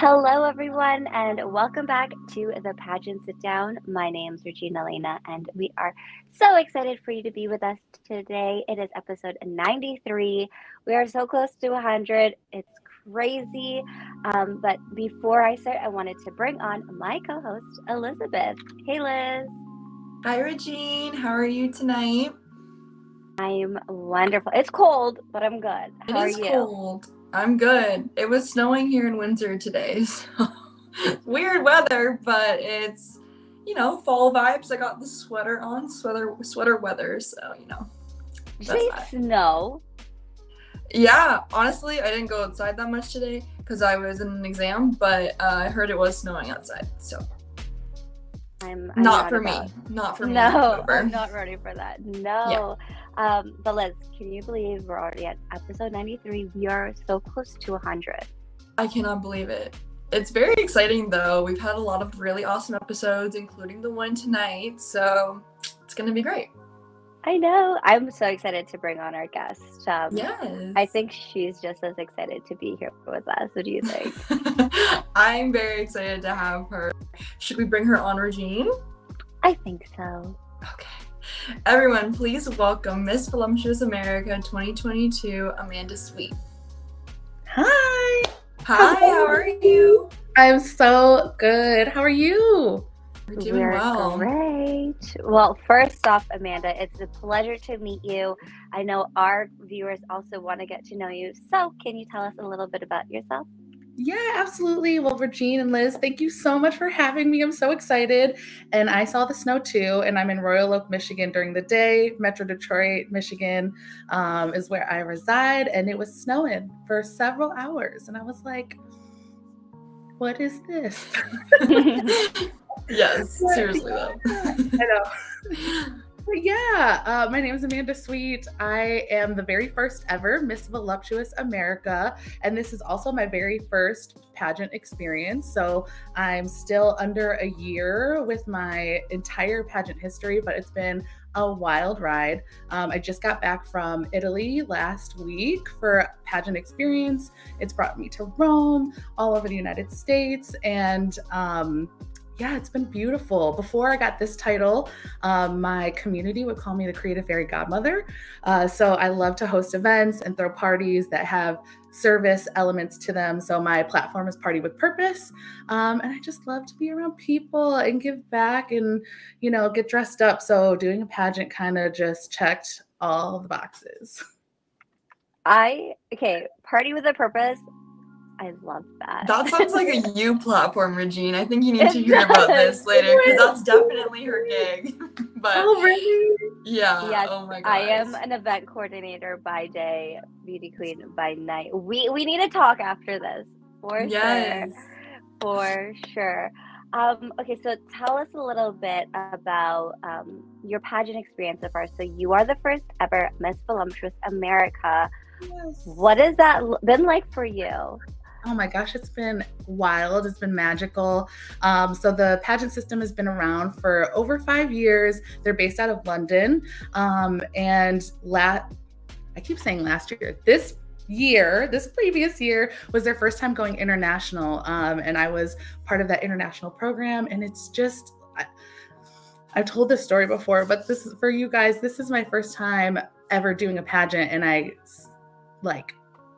Hello, everyone, and welcome back to the Pageant Sit Down. My name's Regina Lena, and we are so excited for you to be with us today. It is episode 93. We are so close to 100. It's crazy. But before I start, I wanted to bring on my co host, Elizabeth. Hey, Liz. Hi, Regine. How are you tonight? I'm wonderful. It's cold, but I'm good. It How are is you? cold. I'm good. It was snowing here in Windsor today, so weird weather, but it's, fall vibes. I got the sweater on, sweater weather, so, Did you that's say that. snow? Yeah, honestly, I didn't go outside that much today because I was in an exam, but I heard it was snowing outside, so. I'm Not for me. Not for me. No, I'm not ready for that. No. Yeah. But Liz, can you believe we're already at episode 93? We are so close to 100. I cannot believe it. It's very exciting, though. We've had a lot of really awesome episodes, including the one tonight, so it's going to be great. I know. I'm so excited to bring on our guest. Yes. I think she's just as excited to be here with us. What do you think? I'm very excited to have her. Should we bring her on, Regine? I think so. Okay. Everyone, please welcome Miss Voluptuous America 2022, Amanda Sweet. Hi. Hi, how are you? I'm so good. How are you? We're doing well. Great. Well, first off, Amanda, it's a pleasure to meet you. I know our viewers also want to get to know you. So can you tell us a little bit about yourself? Yeah, absolutely. Well, Regine and Liz, thank you so much for having me. I'm so excited. And I saw the snow too. And I'm in Royal Oak, Michigan during the day. Metro Detroit, Michigan is where I reside. And it was snowing for several hours. And I was like, what is this? Yes, seriously though. I know. But yeah, my name is Amanda Sweet. I am the very first ever Miss Voluptuous America, and this is also my very first pageant experience. So I'm still under a year with my entire pageant history, but it's been a wild ride. I just got back from Italy last week for pageant experience. It's brought me to Rome, all over the United States, and yeah, it's been beautiful. Before I got this title, my community would call me the creative fairy godmother. So I love to host events and throw parties that have service elements to them. So my platform is Party with Purpose. And I just love to be around people and give back and, get dressed up. So doing a pageant kind of just checked all the boxes. Party with a Purpose. I love that. That sounds like a you platform, Regine. I think you need to hear about this later because that's definitely her gig. But oh, really? Yeah. Yes, oh my god. I am an event coordinator by day, beauty queen by night. We need to talk after this for yes. sure. For sure. Okay, so tell us a little bit about your pageant experience so far. So you are the first ever Miss Voluptuous America. Yes. What has that been like for you? Oh my gosh, it's been wild. It's been magical. So the pageant system has been around for over 5 years. They're based out of London. And I keep saying last year, this previous year was their first time going international. And I was part of that international program. And it's just, I've told this story before, but this is for you guys. This is my first time ever doing a pageant. And I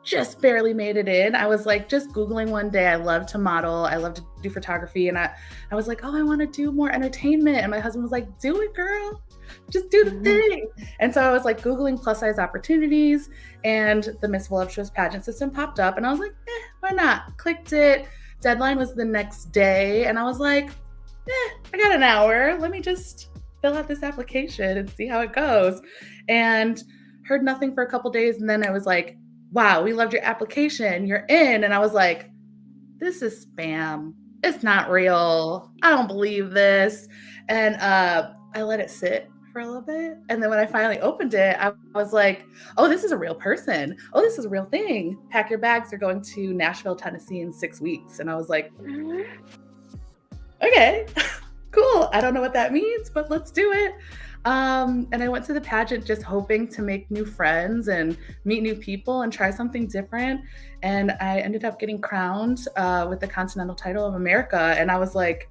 just barely made it in. I was just Googling one day. I love to model. I love to do photography. And I was like, oh, I want to do more entertainment. And my husband was like, do it, girl. Just do the thing. And so I was Googling plus size opportunities, and the Miss Voluptuous pageant system popped up. And I was like, why not? Clicked it. Deadline was the next day. And I was like, I got an hour. Let me just fill out this application and see how it goes. And heard nothing for a couple days. And then I was like, wow, we loved your application. You're in. And I was like, this is spam. It's not real. I don't believe this. And I let it sit for a little bit. And then when I finally opened it, I was like, oh, this is a real person. Oh, this is a real thing. Pack your bags. They're going to Nashville, Tennessee in 6 weeks. And I was like, okay, cool. I don't know what that means, but let's do it. And I went to the pageant just hoping to make new friends and meet new people and try something different. And I ended up getting crowned with the Continental title of America. And I was like,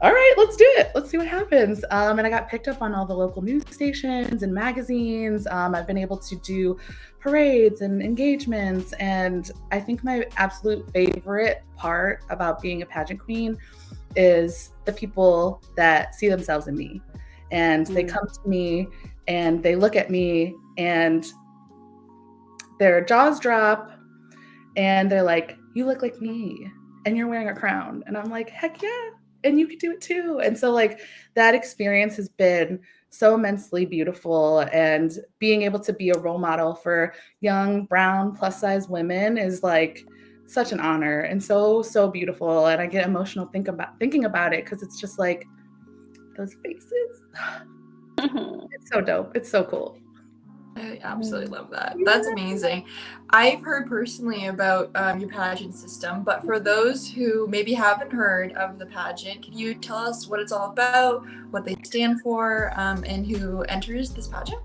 all right, let's do it. Let's see what happens. And I got picked up on all the local news stations and magazines. I've been able to do parades and engagements. And I think my absolute favorite part about being a pageant queen is the people that see themselves in me. And they come to me and they look at me and their jaws drop and they're like, you look like me and you're wearing a crown. And I'm like, heck yeah. And you can do it too. And so like that experience has been so immensely beautiful, and being able to be a role model for young brown plus size women is like such an honor and so beautiful. And I get emotional thinking about it because it's just like those faces. It's so dope. It's so cool. I absolutely love that. That's amazing. I've heard personally about your pageant system, but for those who maybe haven't heard of the pageant, can you tell us what it's all about, what they stand for, and who enters this pageant?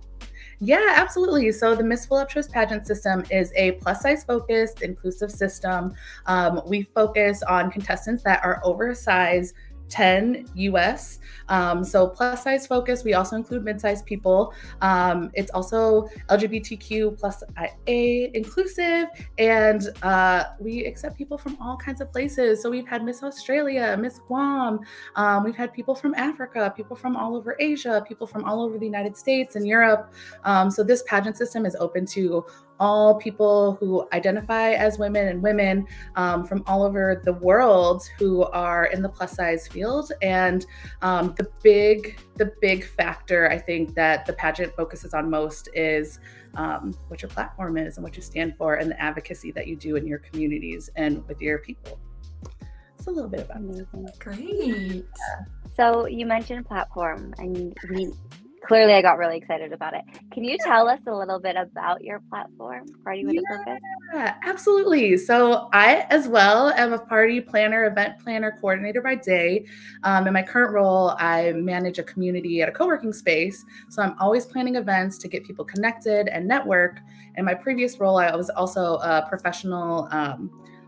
Yeah, absolutely. So the Miss Voluptuous pageant system is a plus size focused, inclusive system. We focus on contestants that are oversized 10 US. So plus size focus. We also include mid-sized people. It's also LGBTQ plus IA inclusive, and we accept people from all kinds of places. So we've had Miss Australia, Miss Guam. We've had people from Africa, people from all over Asia, people from all over the United States and Europe. So this pageant system is open to all people who identify as women and women from all over the world who are in the plus size field. And the big factor I think that the pageant focuses on most is what your platform is and what you stand for and the advocacy that you do in your communities and with your people. It's a little bit about it. Great. So you mentioned platform, and clearly I got really excited about it. Can you tell us a little bit about your platform, Party with a Purpose? Yeah, absolutely. So I as well am a party planner, event planner, coordinator by day. In my current role, I manage a community at a co-working space. So I'm always planning events to get people connected and network. In my previous role, I was also a professional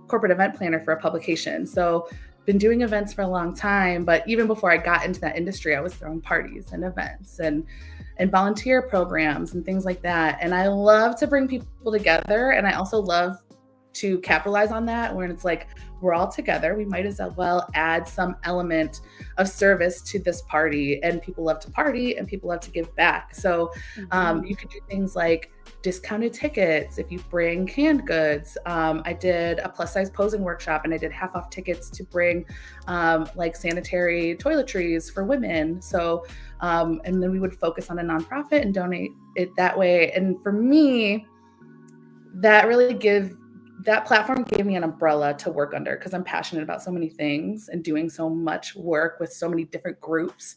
corporate event planner for a publication. So been doing events for a long time, but even before I got into that industry, I was throwing parties and events and volunteer programs and things like that. And I love to bring people together. And I also love to capitalize on that when it's like, we're all together. We might as well add some element of service to this party. And people love to party and people love to give back. So you could do things like discounted tickets if you bring canned goods. I did a plus size posing workshop and I did half off tickets to bring like sanitary toiletries for women. So, and then we would focus on a nonprofit and donate it that way. And for me, that platform gave me an umbrella to work under because I'm passionate about so many things and doing so much work with so many different groups.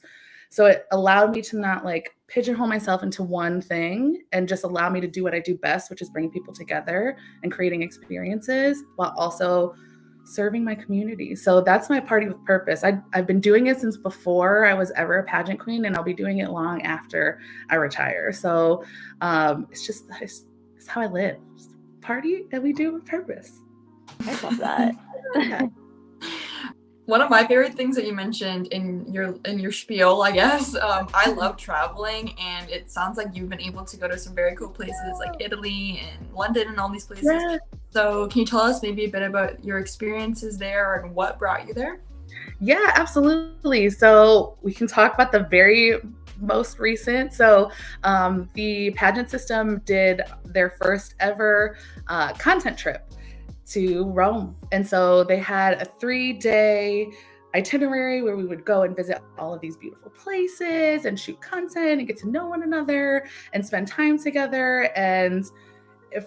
So it allowed me to not like pigeonhole myself into one thing and just allow me to do what I do best, which is bringing people together and creating experiences while also serving my community. So that's my Party with Purpose. I've been doing it since before I was ever a pageant queen, and I'll be doing it long after I retire. So it's how I live. Just party and we do it with purpose. I love that. Yeah. One of my favorite things that you mentioned in your spiel, I guess, I love traveling, and it sounds like you've been able to go to some very cool places like Italy and London and all these places. Yeah. So can you tell us maybe a bit about your experiences there and what brought you there? Yeah, absolutely. So we can talk about the very most recent. So the pageant system did their first ever content trip to Rome. And so they had a 3-day itinerary where we would go and visit all of these beautiful places and shoot content and get to know one another and spend time together. And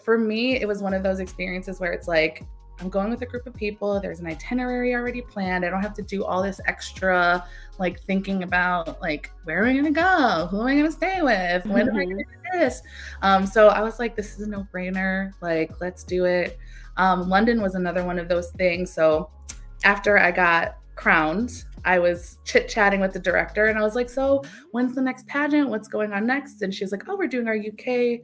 for me, it was one of those experiences where it's like, I'm going with a group of people. There's an itinerary already planned. I don't have to do all this extra like thinking about like, where am I going to go? Who am I going to stay with? When am I going to do this? So I was like, this is a no-brainer. Like, let's do it. London was another one of those things. So after I got crowned, I was chit-chatting with the director and I was like, so when's the next pageant? What's going on next? And she was like, oh, we're doing our UK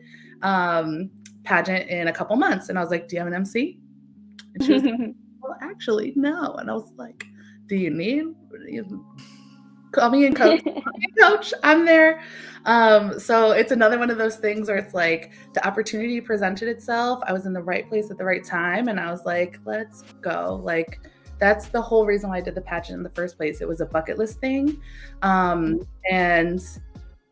pageant in a couple months. And I was like, do you have an MC? And she was like, well, actually, no. And I was like, do you need? Call me and coach. Coach, I'm there. So it's another one of those things where it's like the opportunity presented itself. I was in the right place at the right time. And I was like, let's go. Like, that's the whole reason why I did the pageant in the first place. It was a bucket list thing. And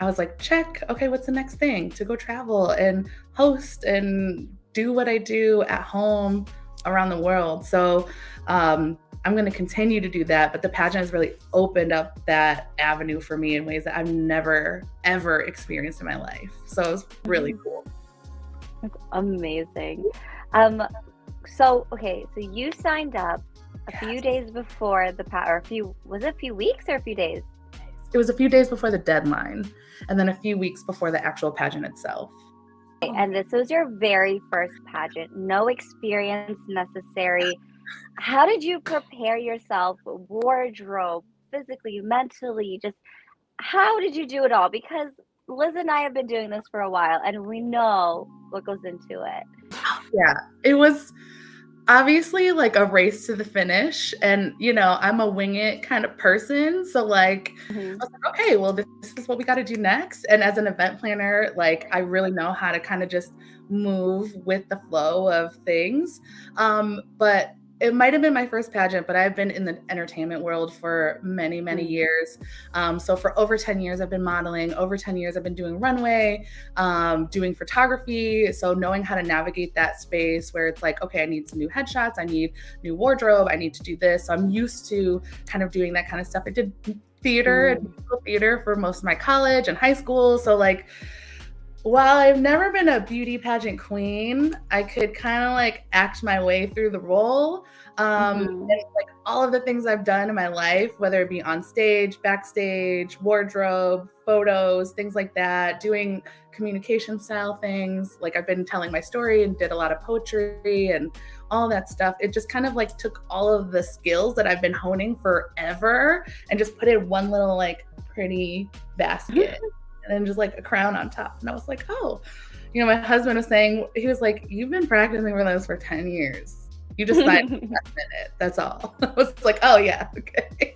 I was like, check. Okay, what's the next thing? To go travel and host and do what I do at home around the world. So I'm going to continue to do that. But the pageant has really opened up that avenue for me in ways that I've never, ever experienced in my life. So it was really cool. That's amazing. So you signed up a few days before was it a few weeks or a few days? It was a few days before the deadline and then a few weeks before the actual pageant itself. And this was your very first pageant, no experience necessary. How did you prepare yourself, wardrobe, physically, mentally? Just how did you do it all? Because Liz and I have been doing this for a while and we know what goes into it. Yeah, it was obviously like a race to the finish. And, I'm a wing it kind of person. So like, I was like, okay, well, this is what we got to do next. And as an event planner, like I really know how to kind of just move with the flow of things. But it might have been my first pageant, but I've been in the entertainment world for many, many years. So for over 10 years, I've been modeling. Over 10 years, I've been doing runway, doing photography. So knowing how to navigate that space where it's like, okay, I need some new headshots. I need new wardrobe. I need to do this. So I'm used to kind of doing that kind of stuff. I did theater and musical theater for most of my college and high school. So like, while I've never been a beauty pageant queen, I could kind of like act my way through the role. And like all of the things I've done in my life, whether it be on stage, backstage, wardrobe, photos, things like that, doing communication style things. Like I've been telling my story and did a lot of poetry and all that stuff. It just kind of like took all of the skills that I've been honing forever and just put it in one little like pretty basket. And then just like a crown on top. And I was like, oh, my husband was saying, he was like, you've been practicing for those for 10 years. You just signed last minute. That's all. I was like, oh yeah, okay.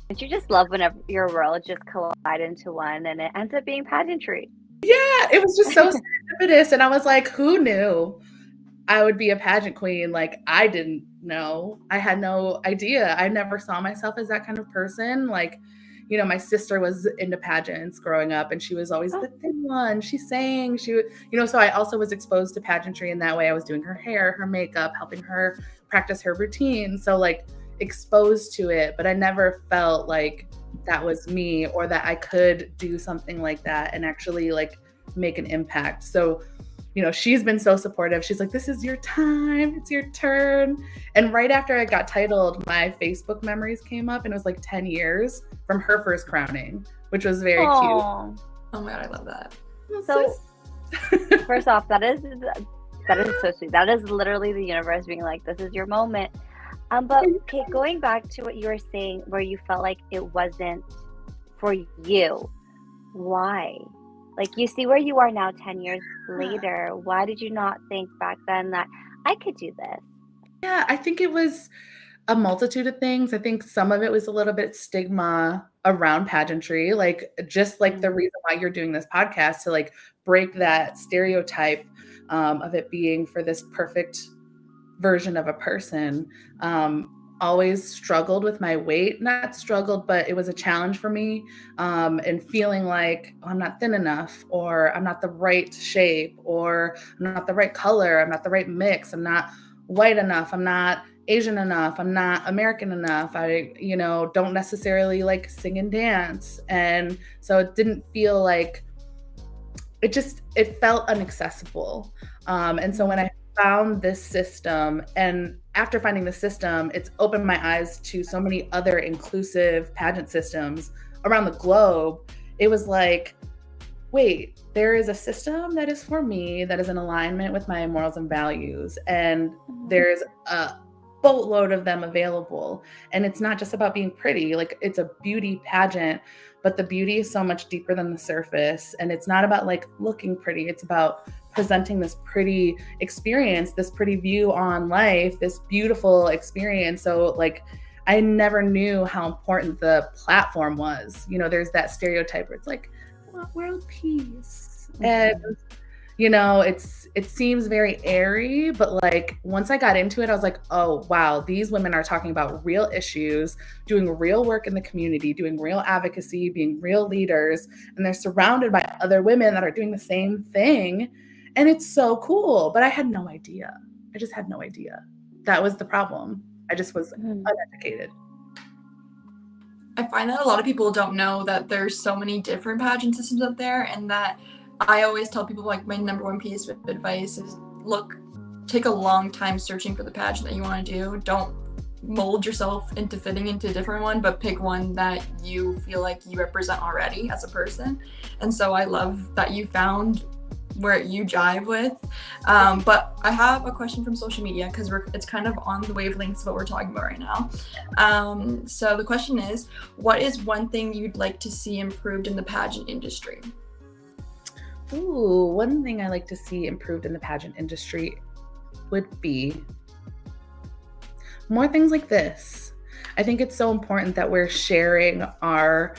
Don't you just love whenever your world just collide into one and it ends up being pageantry? Yeah, it was just so serendipitous. And I was like, who knew I would be a pageant queen? Like, I didn't know. I had no idea. I never saw myself as that kind of person. Like, my sister was into pageants growing up and she was always the thin one. She sang, so I also was exposed to pageantry in that way. I was doing her hair, her makeup, helping her practice her routine. So like exposed to it, but I never felt like that was me or that I could do something like that and actually like make an impact. So she's been so supportive. She's like, this is your time. It's your turn. And right after I got titled, my Facebook memories came up and it was like 10 years from her first crowning, which was very cute. Oh my God, I love that. So first off, that is so sweet. That is literally the universe being like, this is your moment. But okay, going back to what you were saying, where you felt like it wasn't for you, why? Like, you see where you are now 10 years later. Why did you not think back then that I could do this? Yeah, I think it was a multitude of things. I think some of it was a little bit stigma around pageantry, like just like the reason why you're doing this podcast, to like break that stereotype of it being for this perfect version of a person. Always struggled with my weight, not struggled, but it was a challenge for me. And feeling like, oh, I'm not thin enough, or I'm not the right shape, or I'm not the right color. I'm not the right mix. I'm not white enough. I'm not Asian enough. I'm not American enough. I, don't necessarily like sing and dance. And so it didn't feel like, it felt inaccessible. And so when I found this system, and after finding the system, it's opened my eyes to so many other inclusive pageant systems around the globe. It was like, wait, there is a system that is for me, that is in alignment with my morals and values. And there's boatload of them available. And it's not just about being pretty, like it's a beauty pageant, but the beauty is so much deeper than the surface. And it's not about like looking pretty. It's about presenting this pretty experience, this pretty view on life, this beautiful experience. So like, I never knew how important the platform was. You know, there's that stereotype where it's like, world peace. And you know, it seems very airy, but like once I got into it, I was like, oh, wow, these women are talking about real issues, doing real work in the community, doing real advocacy, being real leaders. And they're surrounded by other women that are doing the same thing. And it's so cool. But I had no idea. I just had no idea. That was the problem. I just was uneducated. I find that a lot of people don't know that there's so many different pageant systems out there, and that I always tell people, like, my number one piece of advice is take a long time searching for the pageant that you want to do. Don't mold yourself into fitting into a different one, but pick one that you feel like you represent already as a person. And so I love that you found where you jive with. But I have a question from social media, because it's kind of on the wavelengths of what we're talking about right now. So the question is, what is one thing you'd like to see improved in the pageant industry? Ooh, one thing I like to see improved in the pageant industry would be more things like this. I think it's so important that we're sharing our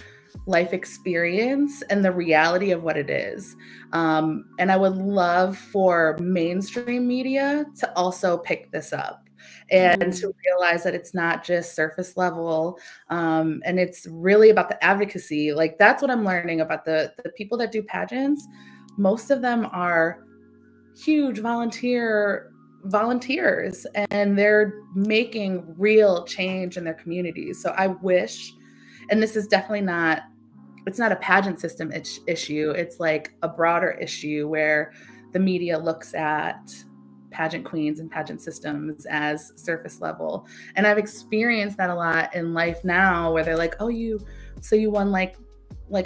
life experience and the reality of what it is. And I would love for mainstream media to also pick this up and to realize that it's not just surface level. And it's really about the advocacy. Like, that's what I'm learning about the people that do pageants. Most of them are huge volunteers, and they're making real change in their communities. So I wish, and this is definitely not, it's not a pageant system issue. It's like a broader issue where the media looks at pageant queens and pageant systems as surface level. And I've experienced that a lot in life now, where they're like, oh, you won like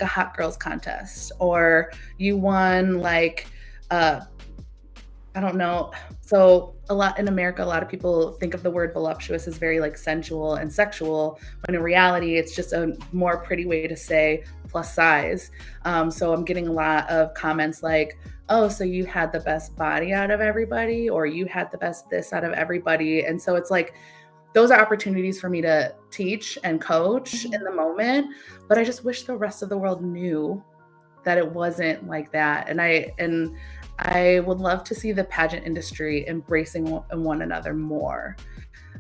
a hot girls contest, or you won like, I don't know. So a lot in America, a lot of people think of the word voluptuous as very like sensual and sexual, when in reality, it's just a more pretty way to say plus size. So I'm getting a lot of comments like, oh, so you had the best body out of everybody, or you had the best this out of everybody. And so it's like, those are opportunities for me to teach and coach in the moment. But I just wish the rest of the world knew that it wasn't like that. And I would love to see the pageant industry embracing one another more.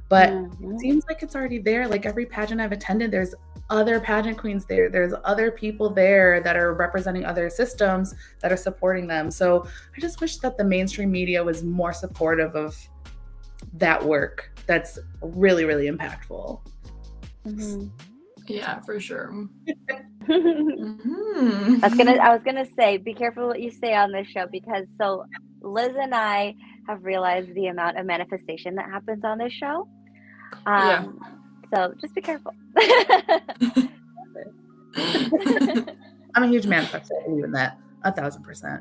But it seems like it's already there. Like, every pageant I've attended, there's other pageant queens there. There's other people there that are representing other systems that are supporting them. So I just wish that the mainstream media was more supportive of that work. That's really, really impactful. Yeah, for sure. I was gonna say, be careful what you say on this show, because so Liz and I have realized the amount of manifestation that happens on this show. So just be careful. I'm a huge manifestor. I believe in that 1,000%.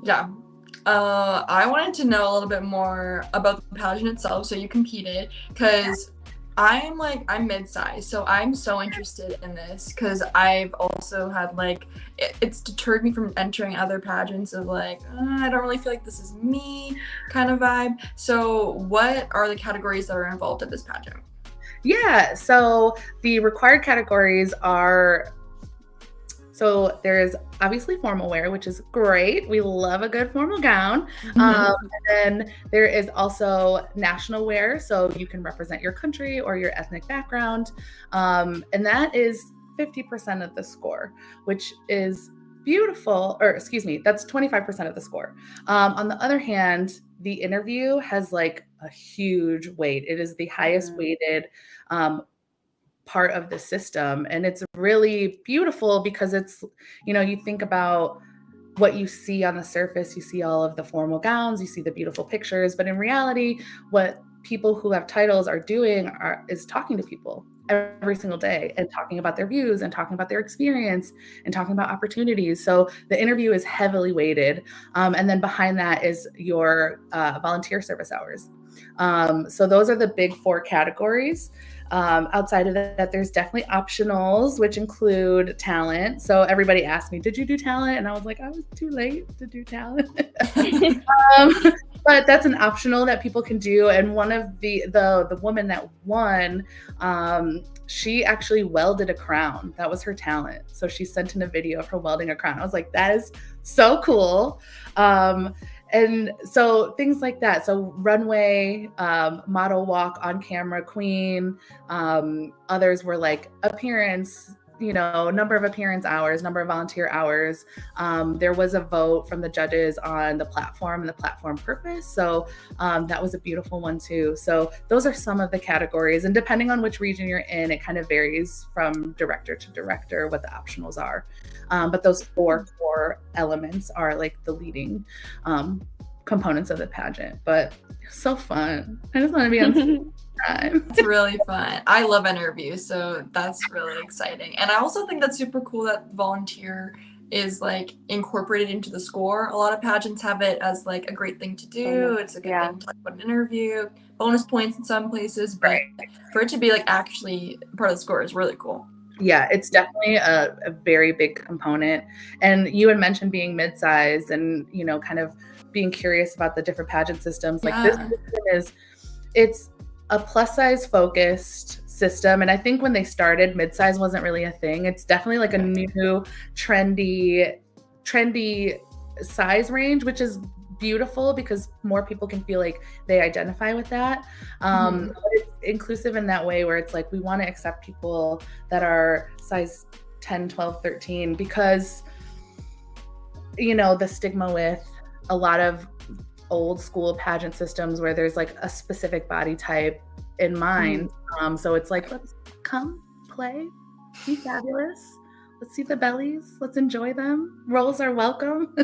Yeah. I wanted to know a little bit more about the pageant itself. So you competed, because I'm mid-sized, so I'm so interested in this, because I've also had like, it's deterred me from entering other pageants of like, I don't really feel like this is me kind of vibe. So what are the categories that are involved in this pageant? Yeah, so the required categories are, so there's obviously formal wear, which is great. We love a good formal gown. And then there is also national wear. So you can represent your country or your ethnic background. And that is 50% of the score, which is beautiful, or excuse me, that's 25% of the score. On the other hand, the interview has like a huge weight. It is the highest weighted part of the system. And it's really beautiful, because it's, you know, you think about what you see on the surface, you see all of the formal gowns, you see the beautiful pictures, but in reality, what people who have titles are doing is talking to people every single day, and talking about their views, and talking about their experience, and talking about opportunities. So the interview is heavily weighted. And then behind that is your volunteer service hours. So those are the big 4 categories. Outside of that, there's definitely optionals, which include talent. So everybody asked me, did you do talent? And I was like, I was too late to do talent. But that's an optional that people can do. And one of the woman that won, she actually welded a crown. That was her talent. So she sent in a video of her welding a crown. I was like, that is so cool. And so things like that. So runway, model walk, on camera queen. Others were like appearance, number of appearance hours, number of volunteer hours. There was a vote from the judges on the platform and the platform purpose. So that was a beautiful one too. So those are some of the categories. And depending on which region you're in, it kind of varies from director to director what the optionals are. But those four core elements are like the leading components of the pageant. But so fun. I just want to be on time. It's really fun. I love interviews, so that's really exciting. And I also think that's super cool that volunteer is like incorporated into the score. A lot of pageants have it as like a great thing to do. It's a good thing to talk about an interview, bonus points in some places, but for it to be like actually part of the score is really cool. Yeah, it's definitely a very big component. And you had mentioned being mid-size and, kind of being curious about the different pageant systems. Like this system it's a plus size focused system. And I think when they started, mid-size wasn't really a thing. It's definitely like a new trendy size range, which is beautiful because more people can feel like they identify with that. But it's inclusive in that way where it's like we want to accept people that are size 10, 12, 13 because, the stigma with a lot of old school pageant systems where there's like a specific body type in mind. So it's like, let's come play, be fabulous. Let's see the bellies. Let's enjoy them. Roles are welcome.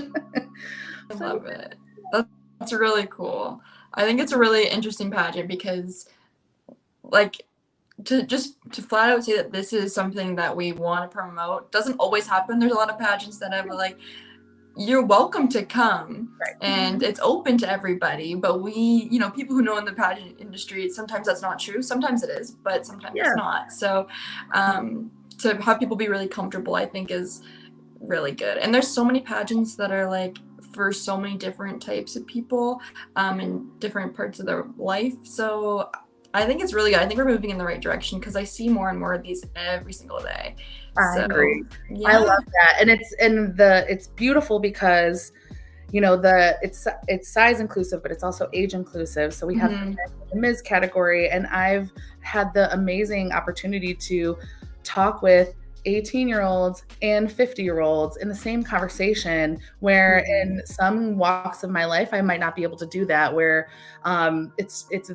I love it. That's really cool. I think it's a really interesting pageant because like to flat out say that this is something that we want to promote doesn't always happen. There's a lot of pageants that have like, you're welcome to come and it's open to everybody, but we, people who know in the pageant industry, sometimes that's not true. Sometimes it is, but sometimes it's not. So to have people be really comfortable, I think is really good. And there's so many pageants that are like for so many different types of people in different parts of their life. So I think it's really good. I think we're moving in the right direction because I see more and more of these every single day. I agree. Yeah. I love that. And it's beautiful because it's size inclusive, but it's also age inclusive. So we have the Ms. category, and I've had the amazing opportunity to talk with 18-year-olds and 50-year-olds in the same conversation, where in some walks of my life, I might not be able to do that, where it's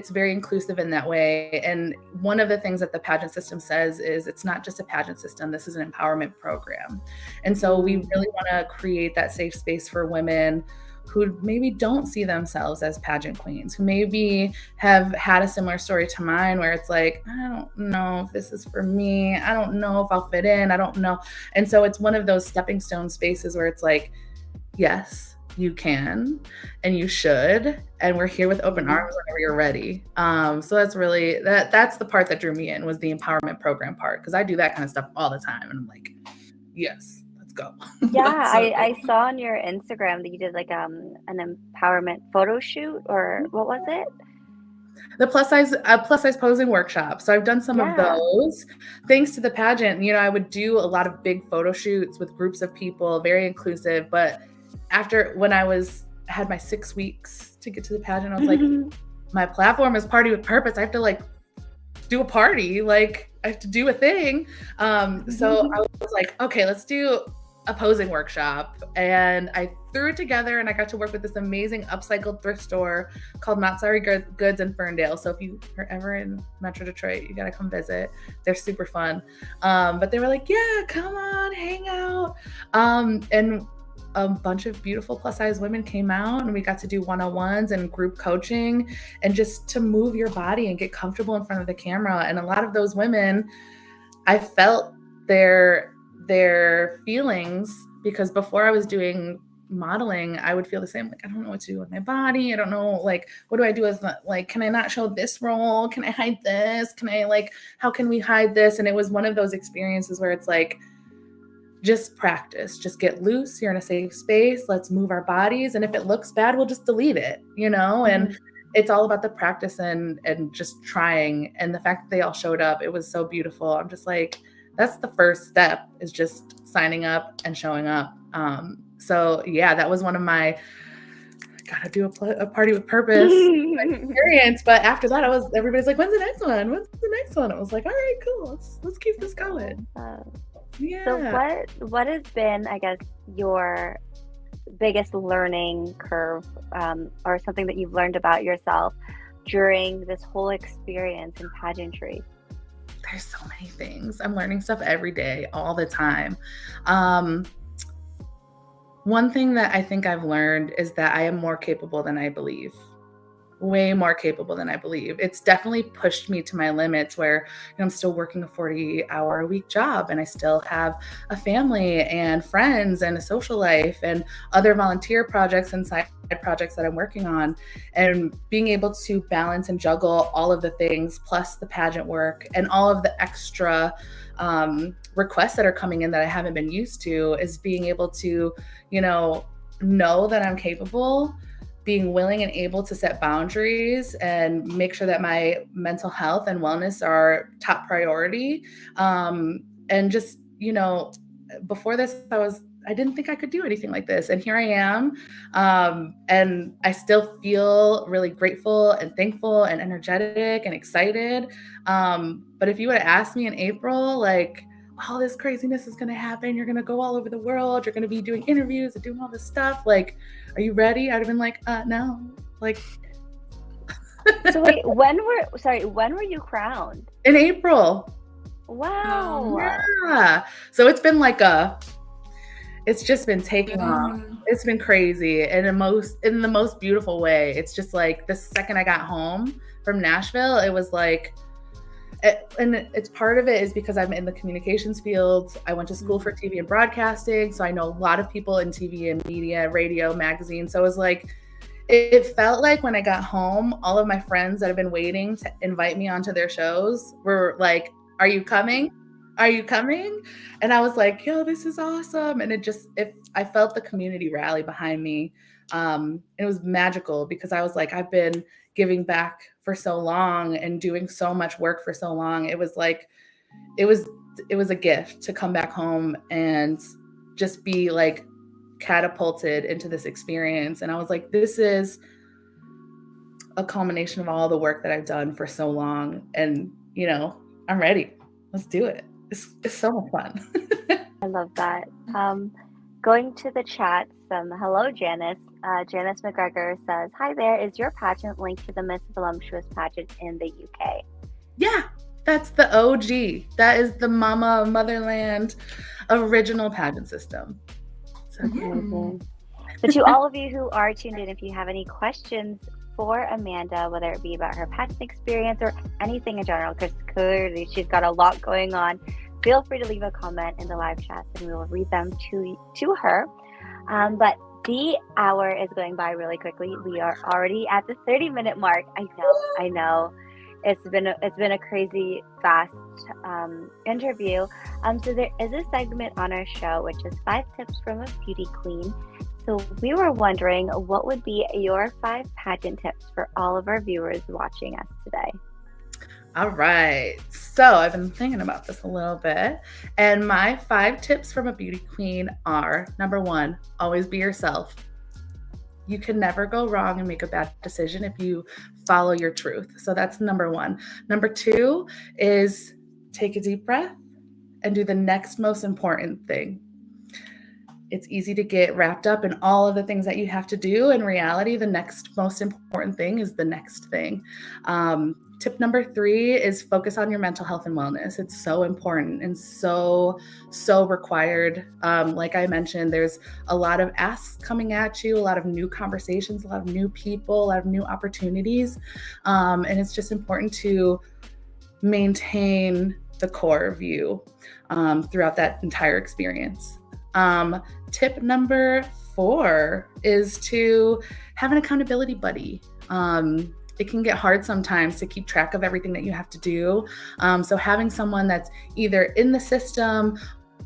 very inclusive in that way. And one of the things that the pageant system says is it's not just a pageant system, this is an empowerment program. And so we really want to create that safe space for women who maybe don't see themselves as pageant queens, who maybe have had a similar story to mine where it's like, I don't know if this is for me. I don't know if I'll fit in. I don't know. And so it's one of those stepping stone spaces where it's like, yes, you can and you should. And we're here with open arms whenever you're ready. So that's really, that's the part that drew me in, was the empowerment program part. Cause I do that kind of stuff all the time. And I'm like, yes. Go. Yeah, I saw on your Instagram that you did like an empowerment photo shoot, or what was it? The plus size posing workshop. So I've done some of those. Thanks to the pageant, I would do a lot of big photo shoots with groups of people, very inclusive. But when I had my 6 weeks to get to the pageant, I was like, my platform is Party with Purpose. I have to like do a party, like I have to do a thing. So I was like, okay, let's do a posing workshop, and I threw it together, and I got to work with this amazing upcycled thrift store called Not Sorry Goods in Ferndale. So if you are ever in Metro Detroit, you gotta come visit. They're super fun. But they were like, yeah, come on, hang out. And a bunch of beautiful plus size women came out, and we got to do one-on-ones and group coaching, and just to move your body and get comfortable in front of the camera. And a lot of those women, I felt their feelings, because before I was doing modeling, I would feel the same. Like, I don't know what to do with my body. I don't know, like, what do I do as like, can I not show this role? Can I hide this? Can I like, how can we hide this? And it was one of those experiences where it's like, just practice, just get loose. You're in a safe space. Let's move our bodies. And if it looks bad, we'll just delete it, you know? And it's all about the practice and just trying. And the fact that they all showed up, it was so beautiful. I'm just like, that's the first step, is just signing up and showing up. So yeah, that was one of my gotta do a party with purpose experience. But after that, everybody's like, when's the next one? When's the next one? I was like, all right, cool. Let's keep this going. Yeah. So what has been, I guess, your biggest learning curve, or something that you've learned about yourself during this whole experience in pageantry? There's so many things. I'm learning stuff every day, all the time. One thing that I think I've learned is that I am more capable than I believe. Way more capable than I believe. It's definitely pushed me to my limits where, you know, I'm still working a 40-hour-a-week job, and I still have a family and friends and a social life and other volunteer projects and side projects that I'm working on. And being able to balance and juggle all of the things, plus the pageant work and all of the extra requests that are coming in that I haven't been used to, is being able to, you know that I'm capable, being willing and able to set boundaries and make sure that my mental health and wellness are top priority. And just, before this, I didn't think I could do anything like this. And here I am. And I still feel really grateful and thankful and energetic and excited. But if you would have asked me in April, like, all this craziness is going to happen, you're going to go all over the world, you're going to be doing interviews and doing all this stuff, like, are you ready? I'd have been like, no. Like, so wait, when were you crowned? In April. Wow. Yeah. So it's been like it's just been taking off. It's been crazy in the most beautiful way. It's just like the second I got home from Nashville, it was like, and it's part of it is because I'm in the communications field. I went to school for TV and broadcasting, so I know a lot of people in TV and media, radio, magazine. So it was like, it felt like when I got home, all of my friends that have been waiting to invite me onto their shows were like, are you coming? Are you coming? And I was like, yo, this is awesome. And I felt the community rally behind me. It was magical because I was like, I've been giving back for so long and doing so much work for so long. It was like, it was a gift to come back home and just be like catapulted into this experience. And I was like, this is a culmination of all the work that I've done for so long. And, I'm ready. Let's do it. It's so much fun. I love that. Going to the chat, hello, Janice. Janice McGregor says, hi there. Is your pageant linked to the Miss Voluptuous pageant in the UK? Yeah, that's the OG. That is the motherland original pageant system. So, So to all of you who are tuned in, if you have any questions for Amanda, whether it be about her pageant experience or anything in general, because clearly she's got a lot going on, feel free to leave a comment in the live chat and we will read them to her. But the hour is going by really quickly. We are already at the 30-minute mark. I know. It's been a crazy fast interview. So there is a segment on our show which is 5 tips from a beauty queen. So we were wondering, what would be your 5 pageant tips for all of our viewers watching us today? All right. So I've been thinking about this a little bit. And my 5 tips from a beauty queen are, number 1, always be yourself. You can never go wrong and make a bad decision if you follow your truth. So that's number 1. Number 2 is take a deep breath and do the next most important thing. It's easy to get wrapped up in all of the things that you have to do. In reality, the next most important thing is the next thing. Tip number 3 is focus on your mental health and wellness. It's so important and so required. Like I mentioned, there's a lot of asks coming at you, a lot of new conversations, a lot of new people, a lot of new opportunities. And it's just important to maintain the core of you throughout that entire experience. Tip number 4 is to have an accountability buddy. It can get hard sometimes to keep track of everything that you have to do. So having someone that's either in the system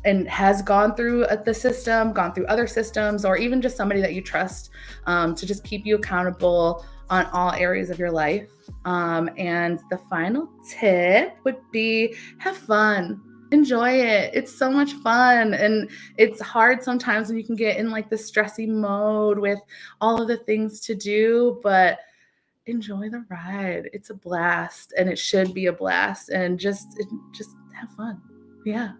and has gone through the system, gone through other systems, or even just somebody that you trust to just keep you accountable on all areas of your life. And the final tip would be have fun. Enjoy it. It's so much fun. And it's hard sometimes when you can get in like the stressy mode with all of the things to do, but enjoy the ride. It's a blast, and it should be a blast, and just have fun. Yeah.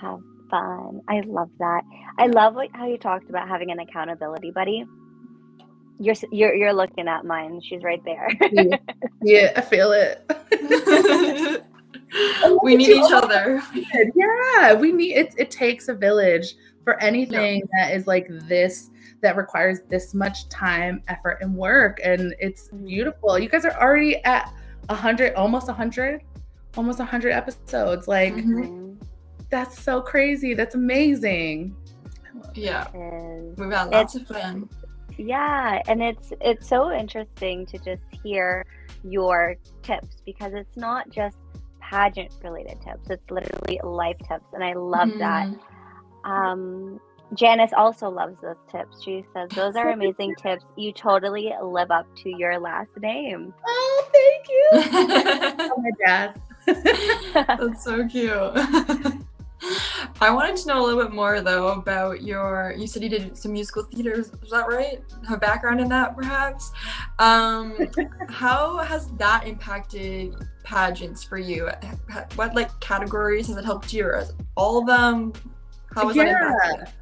Have fun. I love that. I love how you talked about having an accountability buddy. You're looking at mine. She's right there. Yeah, I feel it. We need each other. Yeah, we need it. It takes a village for anything that is like this, that requires this much time, effort, and work. And it's beautiful. You guys are already at 100, almost 100 episodes. Like, that's so crazy. That's amazing. Yeah, we've had lots of fun. Yeah, and it's so interesting to just hear your tips, because it's not just pageant related tips, it's literally life tips, and I love that. Janice also loves those tips. She says those are amazing tips. You totally live up to your last name. Oh, thank you. Oh, my dad. That's so cute. I wanted to know a little bit more though about you said you did some musical theater, is that right? Have a background in that perhaps? How has that impacted pageants for you? What like categories has it helped you, or all of them? How was that impacted?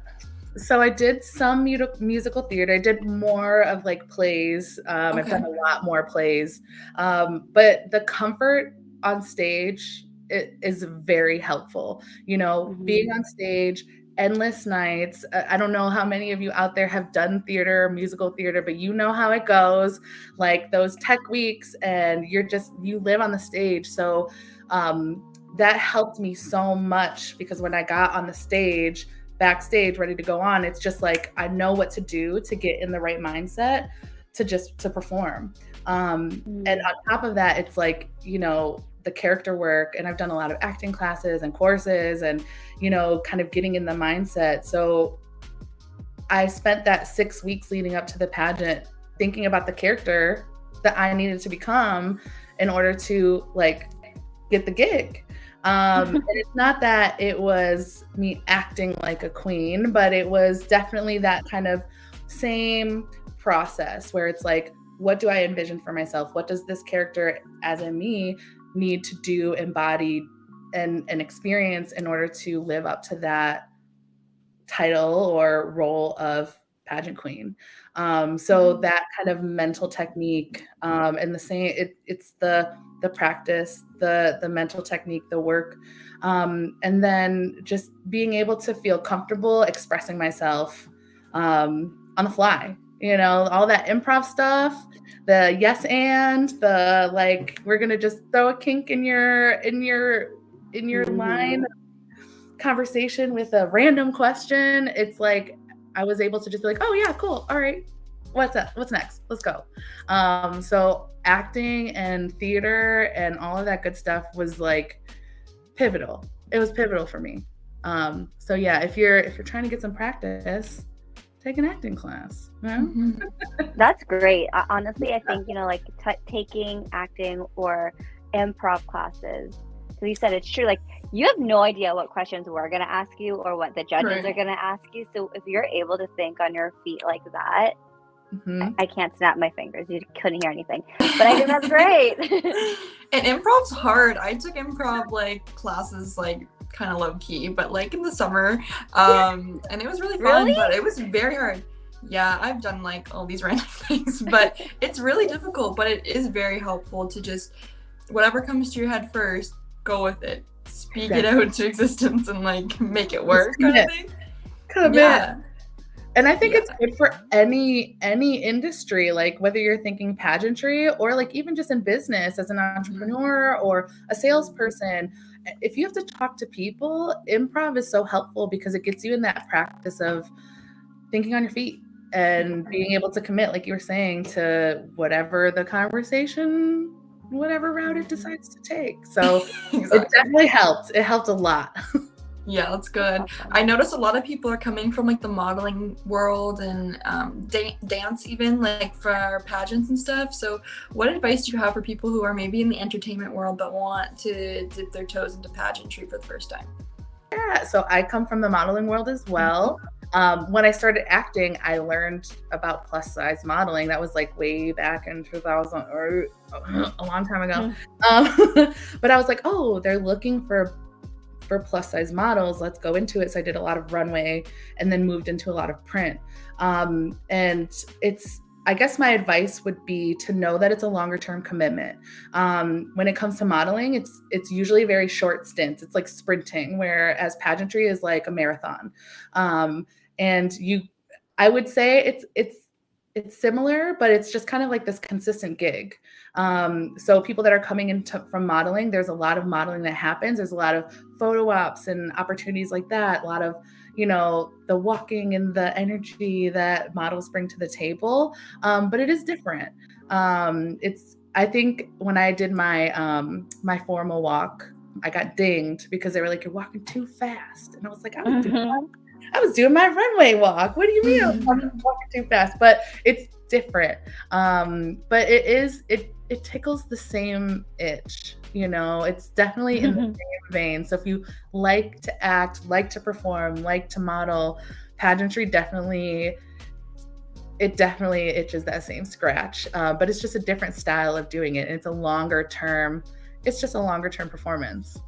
So I did some musical theater. I did more of like plays. I've done a lot more plays. But the comfort on stage, it is very helpful. You know, being on stage, endless nights. I don't know how many of you out there have done theater, musical theater, but you know how it goes. Like those tech weeks, and you live on the stage. So that helped me so much, because when I got on the stage, backstage, ready to go on, it's just like I know what to do to get in the right mindset to perform. And on top of that, it's like, you know, the character work, and I've done a lot of acting classes and courses, and, you know, kind of getting in the mindset. So I spent that 6 weeks leading up to the pageant thinking about the character that I needed to become in order to like get the gig. And it's not that it was me acting like a queen, but it was definitely that kind of same process where it's like, what do I envision for myself? What does this character as in me need to do, embody, and experience in order to live up to that title or role of pageant queen? So that kind of mental technique, and the same, it's the practice, the mental technique, the work, and then just being able to feel comfortable expressing myself on the fly. You know, all that improv stuff, the yes and the like, we're gonna just throw a kink in your line conversation with a random question. It's like I was able to just be like, oh yeah, cool, all right, what's up, what's next, let's go. So acting and theater and all of that good stuff was like pivotal. It was pivotal for me. So yeah, if you're trying to get some practice, take an acting class. Yeah? That's great. Honestly, I think, you know, like taking acting or improv classes, because you said it's true, like you have no idea what questions we're going to ask you or what the judges are going to ask you. So if you're able to think on your feet like that, I can't snap my fingers. You couldn't hear anything, but I think that's great. And improv's hard. I took improv like classes like kind of low key, but like in the summer, and it was really fun. But it was very hard. Yeah, I've done like all these random things, but it's really difficult. But it is very helpful to just whatever comes to your head first, go with it, speak it out into existence, and like make it work. Kind of thing. And I think it's good for any industry, like whether you're thinking pageantry or like even just in business as an entrepreneur or a salesperson. if you have to talk to people, improv is so helpful because it gets you in that practice of thinking on your feet and being able to commit, like you were saying, to whatever the conversation, whatever route it decides to take. So It definitely helped. It helped a lot. Yeah, that's good. Awesome. I noticed a lot of people are coming from like the modeling world and dance even, like for pageants and stuff. So what advice do you have for people who are maybe in the entertainment world but want to dip their toes into pageantry for the first time? Yeah, so I come from the modeling world as well. When I started acting, I learned about plus size modeling. That was like way back in 2000 or a long time ago. But I was like, oh, they're looking for plus size models. Let's go into it. So I did a lot of runway and then moved into a lot of print. And I guess my advice would be to know that it's a longer term commitment. When it comes to modeling, it's usually very short stints. It's like sprinting, whereas pageantry is like a marathon. I would say it's similar, but it's just kind of like this consistent gig. So people that are coming from modeling, there's a lot of modeling that happens. There's a lot of photo ops and opportunities like that. A lot of, the walking and the energy that models bring to the table. But it is different. I think when I did my my formal walk, I got dinged because they were like, "You're walking too fast," and I was like, I was doing my runway walk. What do you mean I'm walking too fast? But it's different. But it tickles the same itch, it's definitely in the same vein. So if you like to act, like to perform, like to model, pageantry definitely itches that same scratch. But it's just a different style of doing it. And it's just a longer term performance.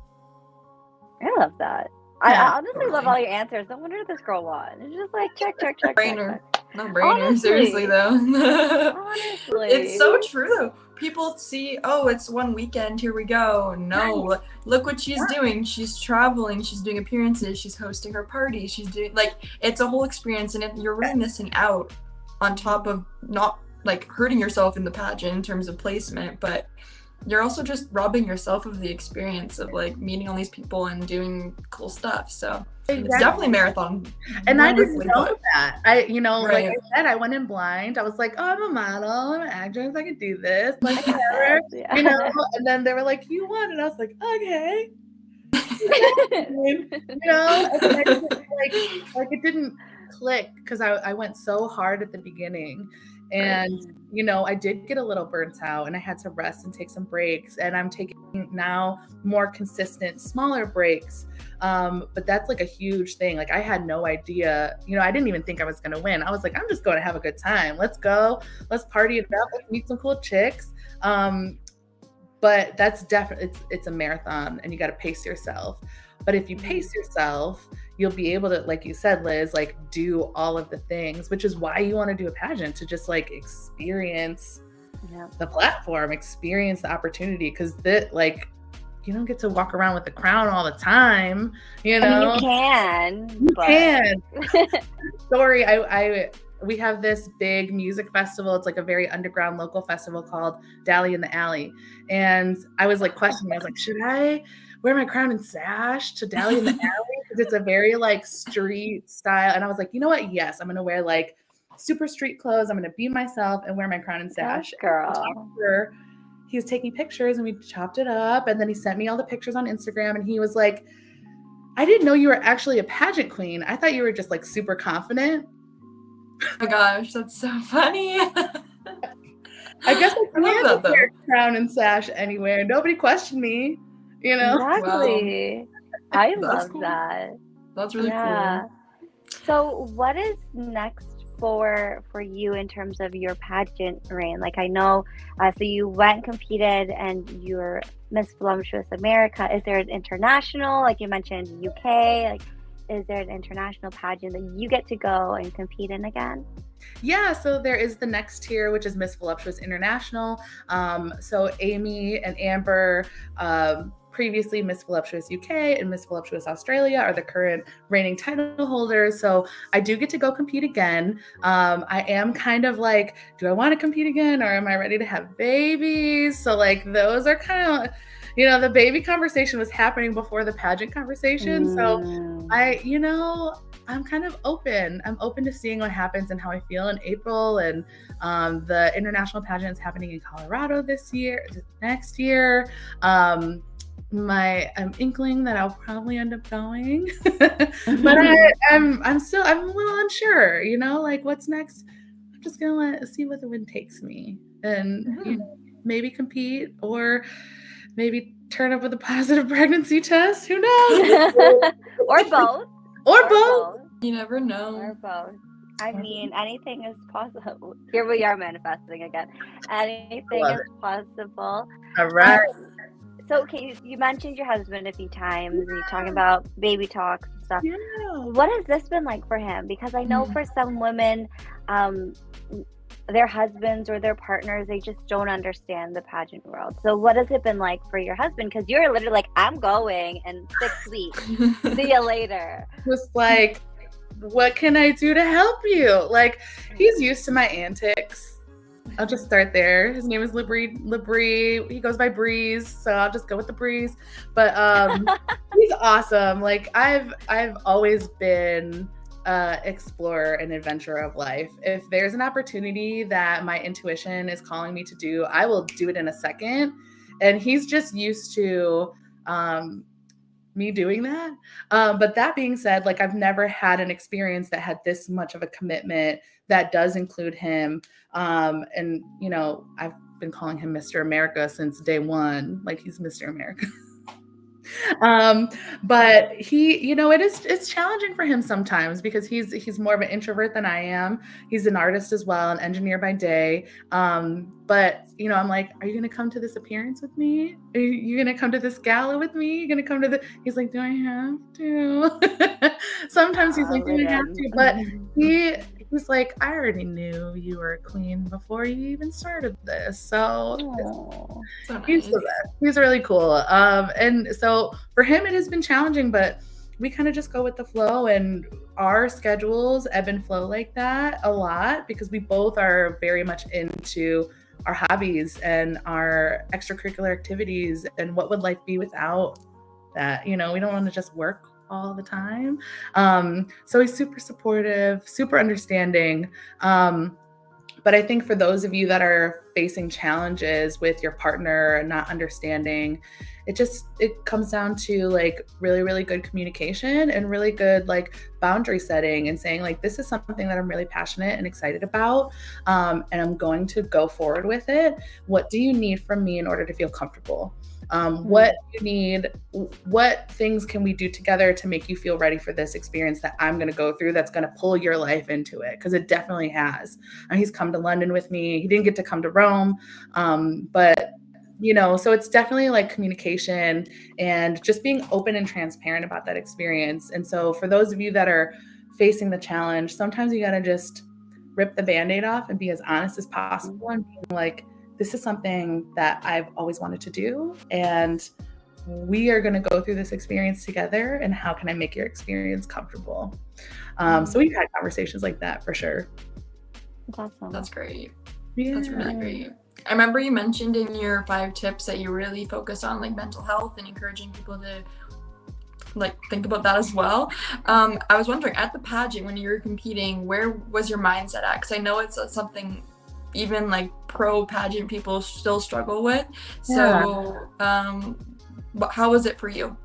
I love that. Yeah, I honestly love all your answers. No wonder this girl won. It's just like check. Brainer. No brainer, seriously though. Honestly. It's so true though. People see, oh, it's one weekend, here we go. No, look what she's doing. She's traveling, she's doing appearances, she's hosting her party, she's doing, like, it's a whole experience, and you're really missing out on top of not, like, hurting yourself in the pageant in terms of placement, but you're also just robbing yourself of the experience of like meeting all these people and doing cool stuff. So It's definitely a marathon. And I didn't know that. Like I said, I went in blind. I was like, oh, I'm a model, I'm an actress, I can do this. Like, whatever, and then they were like, you won. And I was like, okay. And then it didn't click because I went so hard at the beginning. And, I did get a little burnt out and I had to rest and take some breaks. And I'm taking now more consistent, smaller breaks. But that's like a huge thing. Like I had no idea, I didn't even think I was going to win. I was like, I'm just going to have a good time. Let's go. Let's party it up. Let's meet some cool chicks. But that's definitely, it's a marathon and you got to pace yourself. But if you pace yourself, you'll be able to, like you said, Liz, like do all of the things, which is why you want to do a pageant, to just like experience the platform, experience the opportunity. Because you don't get to walk around with the crown all the time, I mean, you can. Story, we have this big music festival. It's like a very underground local festival called Dally in the Alley. And I was like questioning, I was like, should I wear my crown and sash to Dally in the Alley? Because it's a very like street style. And I was like, you know what? Yes, I'm going to wear like super street clothes. I'm going to be myself and wear my crown and sash. Yes, girl. He was taking pictures and we chopped it up. And then he sent me all the pictures on Instagram. And he was like, I didn't know you were actually a pageant queen. I thought you were just like super confident. Oh my gosh, that's so funny. I guess I love that wear crown and sash anywhere. Nobody questioned me, Exactly. Wow. I love cool. that. That's really cool. So what is next for you in terms of your pageant reign? Like I know, so you went and competed and you're Miss Voluptuous America. Is there an international, like you mentioned, UK? Like, is there an international pageant that you get to go and compete in again? Yeah, so there is the next tier, which is Miss Voluptuous International. So Amy and Amber, previously Miss Voluptuous UK and Miss Voluptuous Australia, are the current reigning title holders. So I do get to go compete again. I am kind of like, do I want to compete again or am I ready to have babies? So like those are kind of, the baby conversation was happening before the pageant conversation. So I'm kind of open. I'm open to seeing what happens and how I feel in April. And the international pageant is happening in Colorado next year. I'm inkling that I'll probably end up going, but I'm a little unsure, like what's next. I'm just gonna see what the wind takes me, and maybe compete or maybe turn up with a positive pregnancy test. Who knows? Or both. Or both. You never know. Or both. I mean, anything is possible. Here we are manifesting again. Anything is possible. All right. So, okay, you mentioned your husband a few times, and you're talking about baby talks and stuff. Yeah. What has this been like for him? Because I know for some women, their husbands or their partners, they just don't understand the pageant world. So what has it been like for your husband? Because you're literally like, I'm going in 6 weeks. See you later. Just like, what can I do to help you? Like, he's used to my antics. I'll just start there. His name is Labrie. He goes by Breeze, so I'll just go with the Breeze. But he's awesome. Like, I've always been explorer and adventurer of life. If there's an opportunity that my intuition is calling me to do, I will do it in a second. And he's just used to me doing that. But that being said, like, I've never had an experience that had this much of a commitment that does include him. And I've been calling him Mr. America since day one. Like, he's Mr. America. But he, it's challenging for him sometimes because he's more of an introvert than I am. He's an artist as well, an engineer by day. But I'm like, are you going to come to this appearance with me? Are you going to come to this gala with me? You're going to come to he's like, do I have to? Sometimes he's like, do I have to? But he's like, I already knew you were a queen before you even started this. So he's the best. He's really cool. And so for him, it has been challenging, but we kind of just go with the flow, and our schedules ebb and flow like that a lot because we both are very much into our hobbies and our extracurricular activities. And what would life be without that? We don't want to just work all the time. So he's super supportive, super understanding. But I think for those of you that are facing challenges with your partner not understanding, it comes down to like really, really good communication and really good like boundary setting and saying like, this is something that I'm really passionate and excited about. And I'm going to go forward with it. What do you need from me in order to feel comfortable? What you need, what things can we do together to make you feel ready for this experience that I'm going to go through that's going to pull your life into it? Because it definitely has. And he's come to London with me. He didn't get to come to Rome. But, so it's definitely like communication and just being open and transparent about that experience. And so for those of you that are facing the challenge, sometimes you got to just rip the Band-Aid off and be as honest as possible and being like, this is something that I've always wanted to do, and we are going to go through this experience together, and how can I make your experience comfortable? So we've had conversations like that for sure. That's awesome. That's great. Yeah. That's really great. I remember you mentioned in your 5 tips that you really focused on like mental health and encouraging people to like think about that as well. I was wondering, at the pageant when you were competing, where was your mindset at? Because I know it's something even like pro pageant people still struggle with. So how was it for you?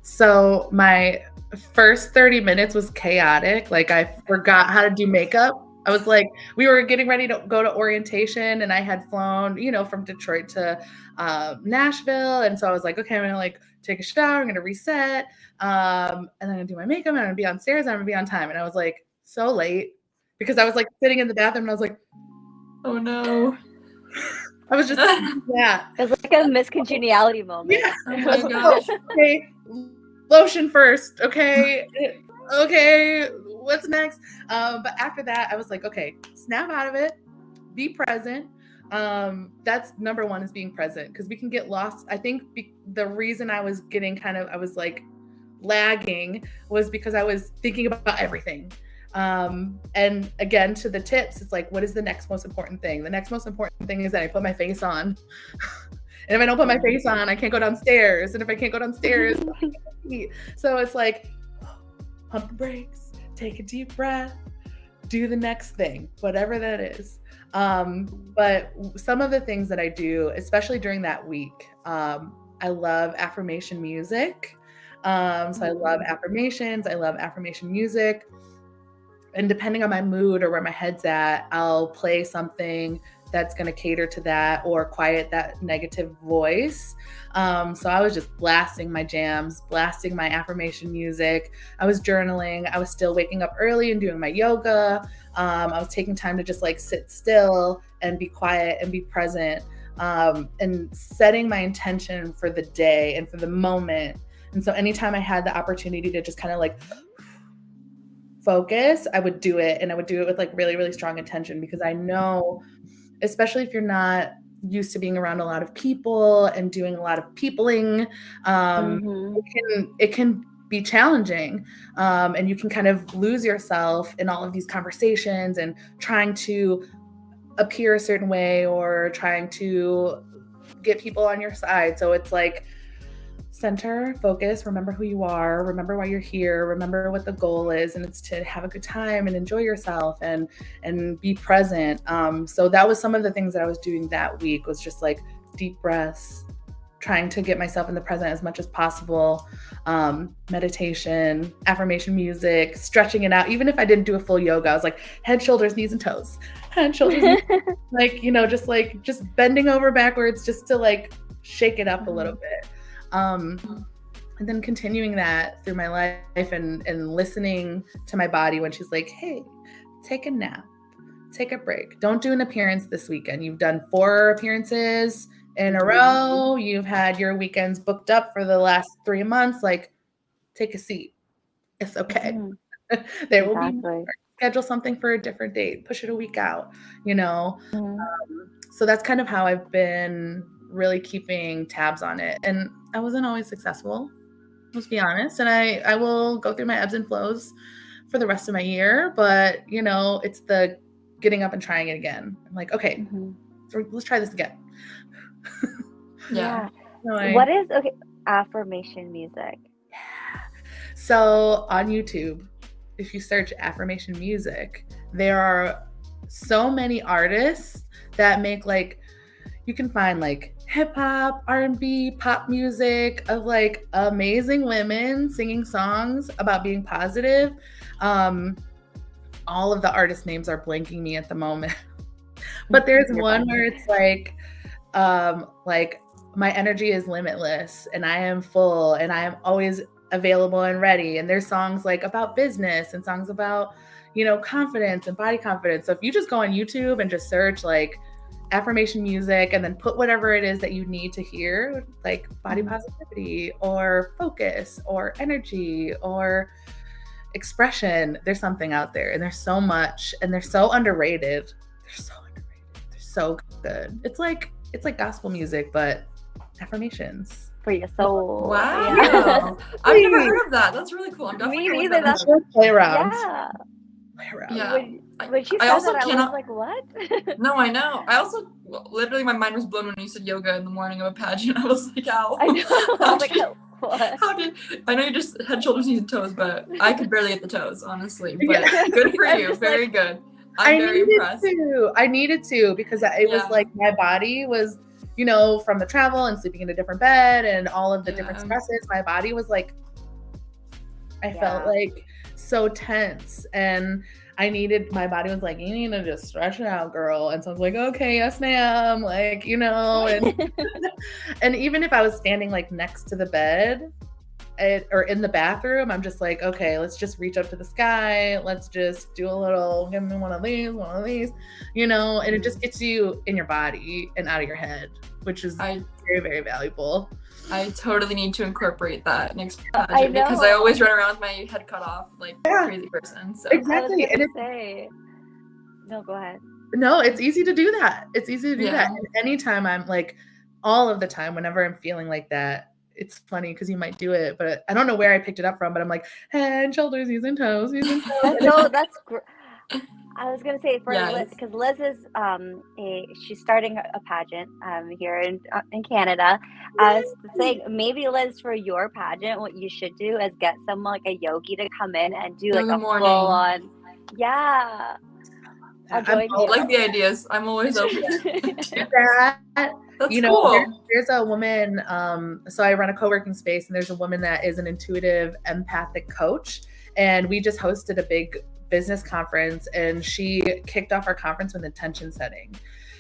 So my first 30 minutes was chaotic. Like, I forgot how to do makeup. I was like, we were getting ready to go to orientation, and I had flown, from Detroit to Nashville. And so I was like, okay, I'm going to like take a shower. I'm going to reset. And then I'm going to do my makeup, and I'm going to be on stairs, and I'm going to be on time. And I was like so late because I was like sitting in the bathroom, and I was like, oh no. I was just, yeah. It was like a miscongeniality moment. Yeah. Oh my gosh. Okay, lotion first. Okay, what's next? But after that, I was like, okay, snap out of it, be present. That's number one, is being present, because we can get lost. I think the reason I was like lagging was because I was thinking about everything. And again, to the tips, it's like, what is the next most important thing? The next most important thing is that I put my face on And if I don't put my face on, I can't go downstairs. And if I can't go downstairs, I can't eat. So it's like, pump the brakes, take a deep breath, do the next thing, whatever that is. But some of the things that I do, especially during that week, I love affirmation music. So I love affirmations. I love affirmation music. And depending on my mood or where my head's at, I'll play something that's going to cater to that or quiet that negative voice. So I was just blasting my jams, blasting my affirmation music. I was journaling. I was still waking up early and doing my yoga. I was taking time to just like sit still and be quiet and be present, and setting my intention for the day and for the moment. And so anytime I had the opportunity to just kind of like focus, I would do it. And I would do it with like really, really strong intention, because I know, especially if you're not used to being around a lot of people and doing a lot of peopling, it can be challenging. And you can kind of lose yourself in all of these conversations and trying to appear a certain way or trying to get people on your side. So it's like, center, focus, remember who you are, remember why you're here, remember what the goal is, and it's to have a good time and enjoy yourself and be present. So that was some of the things that I was doing that week, was just like deep breaths, trying to get myself in the present as much as possible, meditation, affirmation music, stretching it out. Even if I didn't do a full yoga, I was like head, shoulders, knees, and toes, head, shoulders, knees, like, just bending over backwards just to like shake it up a little bit. And then continuing that through my life and listening to my body when she's like, hey, take a nap, take a break. Don't do an appearance this weekend. You've done 4 appearances in a row. You've had your weekends booked up for the last 3 months. Like, take a seat. It's okay. There will be more. Schedule something for a different date. Push it a week out, so that's kind of how I've been really keeping tabs on it. And I wasn't always successful, let's be honest. And I will go through my ebbs and flows for the rest of my year. But, it's the getting up and trying it again. I'm like, okay, so let's try this again. Yeah. What is affirmation music? So on YouTube, if you search affirmation music, there are so many artists that make like, you can find like hip hop, R&B, pop music of like amazing women singing songs about being positive. All of the artist names are blanking me at the moment, but there's one where it's like my energy is limitless and I am full and I am always available and ready. And there's songs like about business and songs about, confidence and body confidence. So if you just go on YouTube and just search like affirmation music and then put whatever it is that you need to hear, like body positivity or focus or energy or expression, there's something out there. And there's so much, and they're so underrated. They're so good. It's like gospel music, but affirmations for your soul. Wow. Yeah. I've never heard of that. That's really cool. I'm definitely Me neither. That's play around. Yeah. When she said that, I was like, what? No, I know. I also, literally, my mind was blown when you said yoga in the morning of a pageant. I was like, ow. I know. I was like, what? I know you just head, shoulders, knees, and toes, but I could barely get the toes, honestly. But good for you. Very good. I'm very impressed. I needed to, because it was like my body was, from the travel and sleeping in a different bed and all of the different stresses, my body was like, I felt like so tense, and my body was like, you need to just stretch it out, girl. And so I was like, okay, yes, ma'am. Like, and, and even if I was standing like next to the bed or in the bathroom, I'm just like, okay, let's just reach up to the sky. Let's just do a little, give me one of these, and it just gets you in your body and out of your head, which is very, very valuable. I totally need to incorporate that next pageant because I always run around with my head cut off like a crazy person. So. Exactly. No, go ahead. No, it's easy to do that. It's easy to do that. And anytime I'm like, all of the time, whenever I'm feeling like that, it's funny because you might do it, but I don't know where I picked it up from, but I'm like, head, shoulders, knees and toes, No, that's great. I was gonna say for Liz, Yes. because Liz is she's starting a pageant here in Canada. I was saying maybe Liz, for your pageant, what you should do is get someone like a yogi to come in and do like Yoga a morning. full on. Yeah, I'll I'm join I you. like the ideas. I'm always open to that. That's You know, cool. there's a woman, so I run a co-working space, and there's a woman that is an intuitive empathic coach, and we just hosted a big business conference, and she kicked off our conference with intention setting.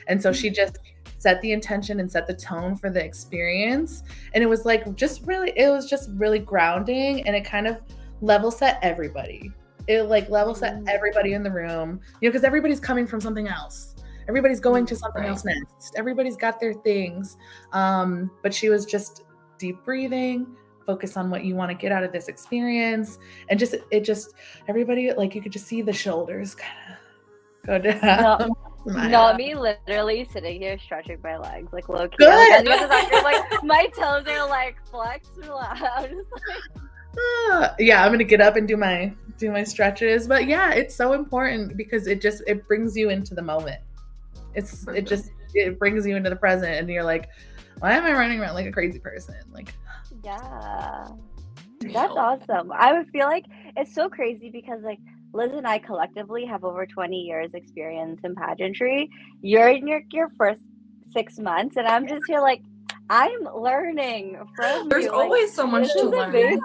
And so she just set the intention and set the tone for the experience, and it was just really grounding, and it kind of level set everybody. It level set everybody in the room, because everybody's coming from something else. Everybody's going to something else next. Everybody's got their things. But she was just deep breathing, focus on what you want to get out of this experience. And everybody, you could just see the shoulders kind of go down. No, me literally sitting here stretching my legs low key. Good. My toes are flexed. I'm just yeah, I'm gonna get up and do my stretches. But yeah, it's so important because it brings you into the moment. It brings you into the present, and you're like, why am I running around like a crazy person? Yeah, that's awesome. I would feel like it's so crazy because Liz and I collectively have over 20 years experience in pageantry. You're in your first 6 months, and I'm just here I'm learning from There's you. always so much to learn. Amazing.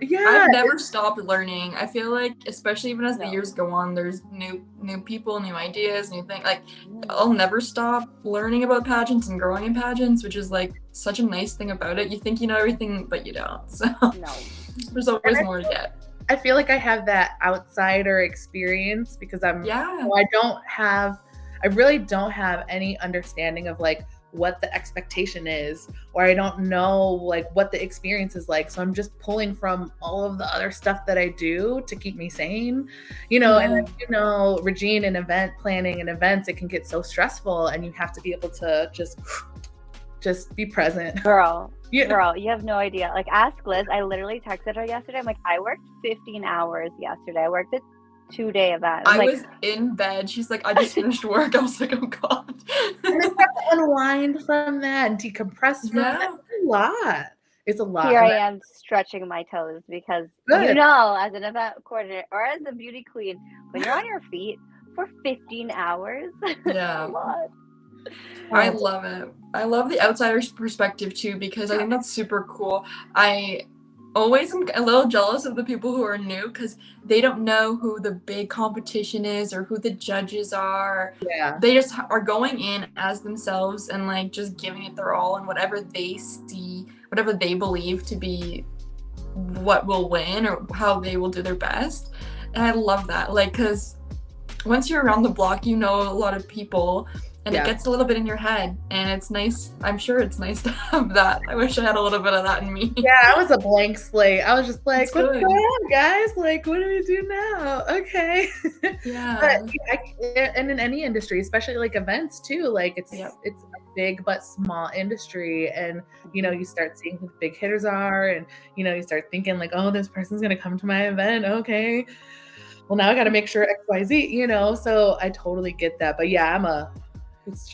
Yeah. I've never stopped learning. I feel like, especially even as the years go on, there's new people, new ideas, new things. I'll never stop learning about pageants and growing in pageants, which is such a nice thing about it. You think you know everything, but you don't. So there's always more to get. I feel like I have that outsider experience because I really don't have any understanding of what the expectation is, or I don't know what the experience is like. So I'm just pulling from all of the other stuff that I do to keep me sane, and Regine, in event planning and events, it can get so stressful, and you have to be able to just be present. Girl, you have no idea. Ask Liz. I literally texted her yesterday. I'm I worked 15 hours yesterday. I worked a 2-day event. I was in bed. She's like, I just finished work. I was like, oh God. And then you have to unwind from that and decompress from that. It's a lot. It's a lot. Here I am stretching my toes because as an event coordinator or as a beauty queen, when you're on your feet for 15 hours, yeah, a lot. I love it. I love the outsider's perspective too, because I think that's super cool. I always am a little jealous of the people who are new because they don't know who the big competition is or who the judges are. Yeah. They just are going in as themselves and just giving it their all, and whatever they see, whatever they believe to be what will win or how they will do their best. And I love that. Because once you're around the block, you know a lot of people, and it gets a little bit in your head, and it's nice. I'm sure it's nice to have that. I wish I had a little bit of that in me. Yeah, I was a blank slate. I was just what's going on, guys? What do we do now? Okay. Yeah. And in any industry, especially events too, it's a big but small industry, and you start seeing who the big hitters are, and you start thinking oh, this person's gonna come to my event. Okay. Well, now I got to make sure XYZ. So I totally get that. But yeah, it's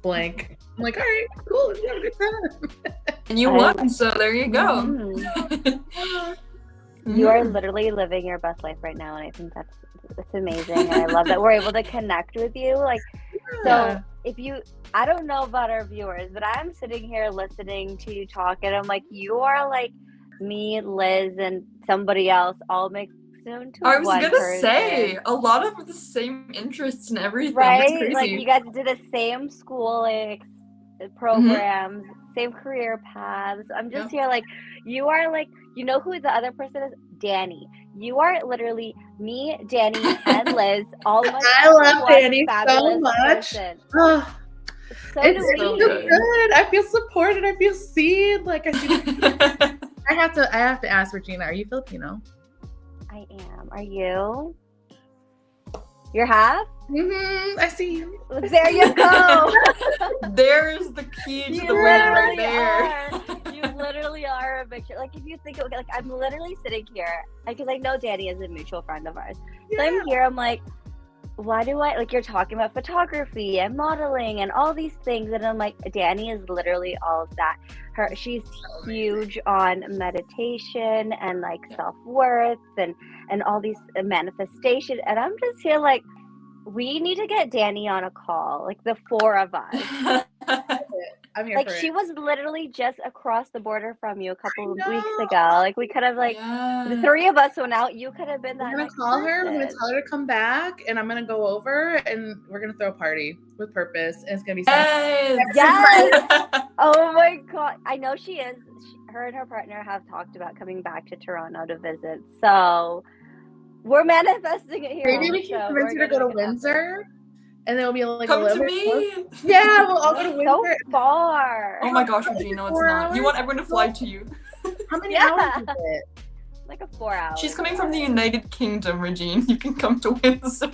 blank. I'm all right, cool, you had a good time. And you won, so there you go. You are literally living your best life right now, and I think that's amazing. And I love that we're able to connect with you. So I don't know about our viewers, but I'm sitting here listening to you talk, and I'm you are me, Liz, and somebody else all mixed into I was gonna person. say a lot of the same interests and everything. Right? It's crazy. You guys did the same school programs, same career paths. I'm just here you are who the other person is? Danny. You are literally me, Danny, and Liz. All I love Danny so much. Oh, it's so good. I feel supported. I feel seen. I see. I have to ask Regina, are you Filipino? I am. Are you? You're half? I see you. There you go. There's the key to the win right there. You literally are a picture. If you think of I'm literally sitting here because I know Danny is a mutual friend of ours. So I'm here, I'm like, why do I, like, you're talking about photography and modeling and all these things, and I'm like, Danny is literally all of that. She's huge on meditation and like self-worth and all these manifestation, and I'm just here like, we need to get Danny on a call, like the four of us. I'm here Like, for she it. was literally just across the border from you a couple of weeks ago. Like, we could have, like, the three of us went out. You could have been that We're gonna next call her. We're gonna person. tell her to come back, and I'm gonna go over, and we're gonna throw a party with purpose, and it's gonna be Yes. Oh my God. I know she is. Her and her partner have talked about coming back to Toronto to visit. So we're manifesting it here. Maybe we can convince her to go to Windsor, and then we'll be like Come a little to bit me. close. Yeah, we'll all go to Windsor. So far. Oh my gosh, Regina, no, it's not. You want everyone to fly to you. How many hours is it? Like a 4 hour. She's coming from the United Kingdom, Regina. You can come to Windsor.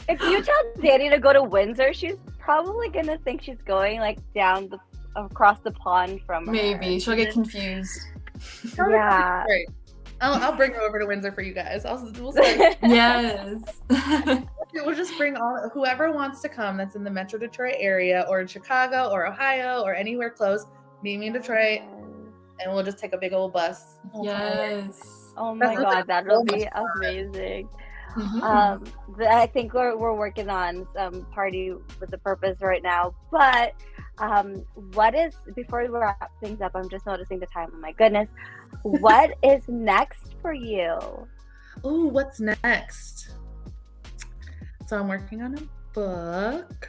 If you tell Danny to go to Windsor, she's probably gonna think she's going like down across the pond from her. Maybe she'll get confused. Yeah. Great. I'll bring her over to Windsor for you guys. We'll say Yes. we'll just bring whoever wants to come that's in the Metro Detroit area or in Chicago or Ohio or anywhere close. Meet me in Detroit, and we'll just take a big old bus. Yes. Oh my God, that will be amazing. Mm-hmm. I think we're working on some party with the purpose right now, but what is, before we wrap things up, I'm just noticing the time. Oh my goodness, what is next for you? Oh, what's next? So I'm working on a book.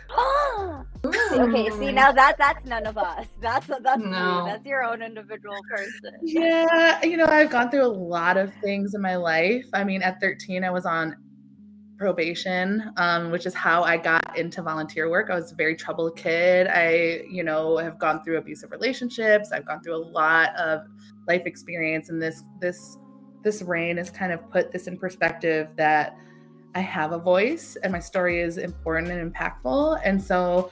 Okay, see, now that's none of us. That's No. you. That's your own individual person. Yeah, I've gone through a lot of things in my life. I mean, at 13, I was on probation, which is how I got into volunteer work. I was a very troubled kid. I, have gone through abusive relationships. I've gone through a lot of life experience, and this reign has kind of put this in perspective that I have a voice and my story is important and impactful. And so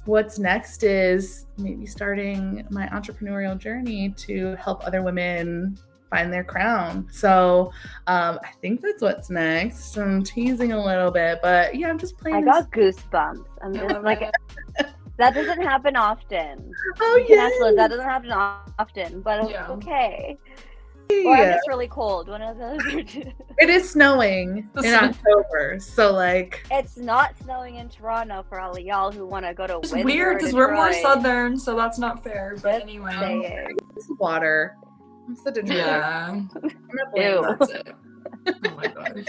what's next is maybe starting my entrepreneurial journey to help other women find their crown. So I think that's what's next. I'm teasing a little bit, but yeah, I'm just playing. I got goosebumps. I'm just like, that doesn't happen often. Oh yeah, that doesn't happen often, but okay. Or I'm just really cold. One of those. It is snowing in October, so like. It's not snowing in Toronto for all of y'all who want to go to Windsor. It's weird because we're more southern, so that's not fair. But anyway, it's water. I'm such a Detroit. Yeah. Ew. That's it. Oh my gosh.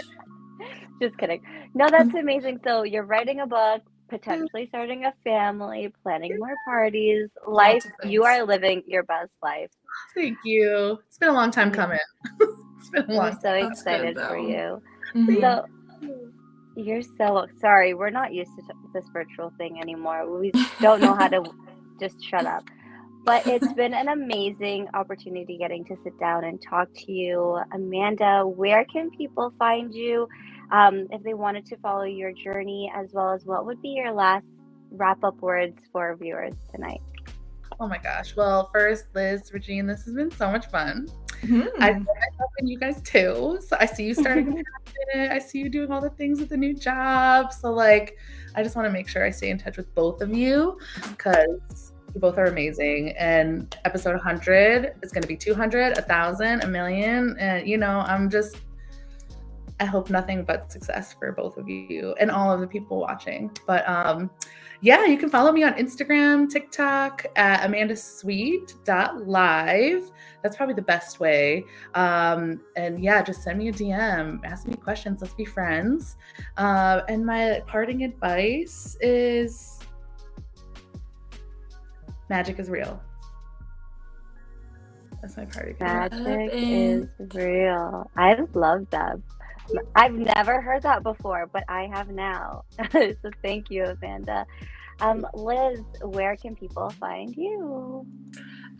Just kidding. No, that's amazing. So you're writing a book, potentially starting a family, planning more parties. Life, you are living your best life. Thank you. It's been a long time coming. It's been a long time. I'm so excited for you. Mm-hmm. So you're so sorry. We're not used to this virtual thing anymore. We don't know how to just shut up. But it's been an amazing opportunity getting to sit down and talk to you. Amanda, where can people find you if they wanted to follow your journey, as well as what would be your last wrap-up words for viewers tonight? Oh my gosh. Well, first, Liz, Regina, this has been so much fun. Mm-hmm. I feel myself in you guys too. So I see you starting a Pageant. I see you doing all the things with the new job. So like, I just want to make sure I stay in touch with both of you because you both are amazing. And episode 100 is going to be 200, 1,000, 1,000,000. And I hope nothing but success for both of you and all of the people watching. But yeah, you can follow me on Instagram, TikTok at amandasweet.live. That's probably the best way. And yeah, just send me a DM, ask me questions, let's be friends. And my parting advice is magic is real. That's my parting advice. Magic is real. I love that. I've never heard that before, but I have now. So thank you, Amanda. Liz, where can people find you?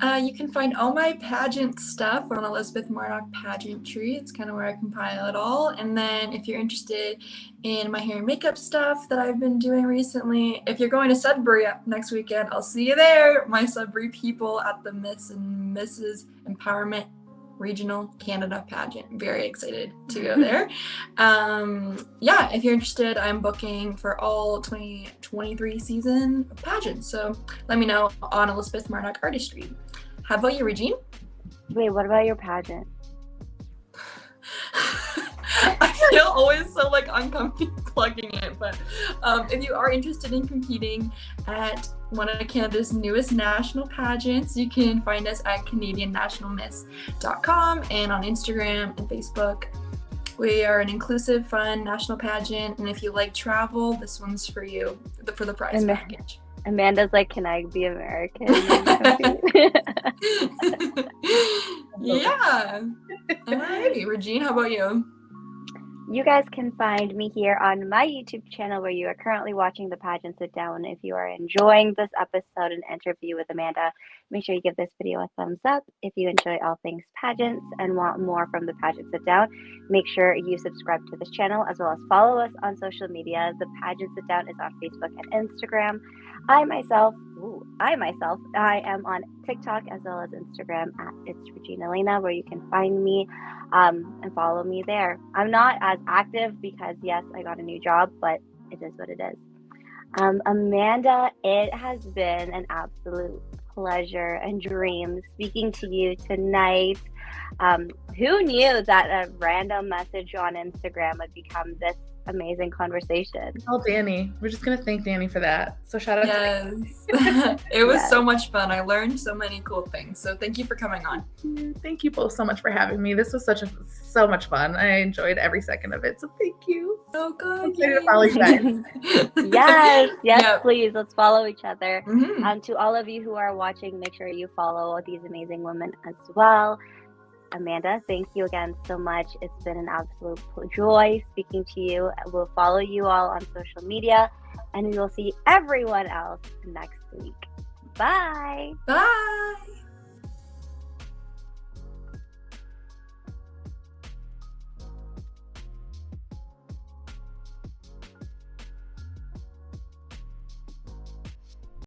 You can find all my pageant stuff on Elizabeth Murdoch Pageantry. It's kind of where I compile it all. And then if you're interested in my hair and makeup stuff that I've been doing recently, if you're going to Sudbury next weekend, I'll see you there. My Sudbury people at the Miss and Mrs. Empowerment Regional Canada Pageant. Very excited to go there. If you're interested, I'm booking for all 2023 season of pageants. So let me know on Elizabeth Murdoch Artistry. How about you, Regine? Wait, what about your pageant? I feel always so like uncomfortable plugging it, but if you are interested in competing at one of Canada's newest national pageants, you can find us at CanadianNationalMiss.com and on Instagram and Facebook. We are an inclusive, fun national pageant, and if you like travel, this one's for you, for the prize package. Amanda's like, can I be American? Yeah. Alrighty, Regine, how about you? You guys can find me here on my YouTube channel where you are currently watching the Pageant Sit Down. If you are enjoying this episode and interview with Amanda, make sure you give this video a thumbs up. If you enjoy all things pageants and want more from the Pageant Sit Down, make sure you subscribe to this channel as well as follow us on social media. The Pageant Sit Down is on Facebook and Instagram. I am on TikTok as well as Instagram at It's Regina Elena, where you can find me and follow me there. I'm not as active because, yes, I got a new job, but it is what it is. Amanda, it has been an absolute pleasure and dream speaking to you tonight. Who knew that a random message on Instagram would become this amazing conversation? Oh, Danny. We're just going to thank Danny for that. So shout out to It was so much fun. I learned so many cool things. So thank you for coming on. Thank you both so much for having me. This was so much fun. I enjoyed every second of it. So thank you. Oh, good. Yes, yep. Please, let's follow each other. Mm-hmm. To all of you who are watching, make sure you follow these amazing women as well. Amanda, thank you again so much. It's been an absolute joy speaking to you. We'll follow you all on social media, and we will see everyone else next week. Bye. Bye.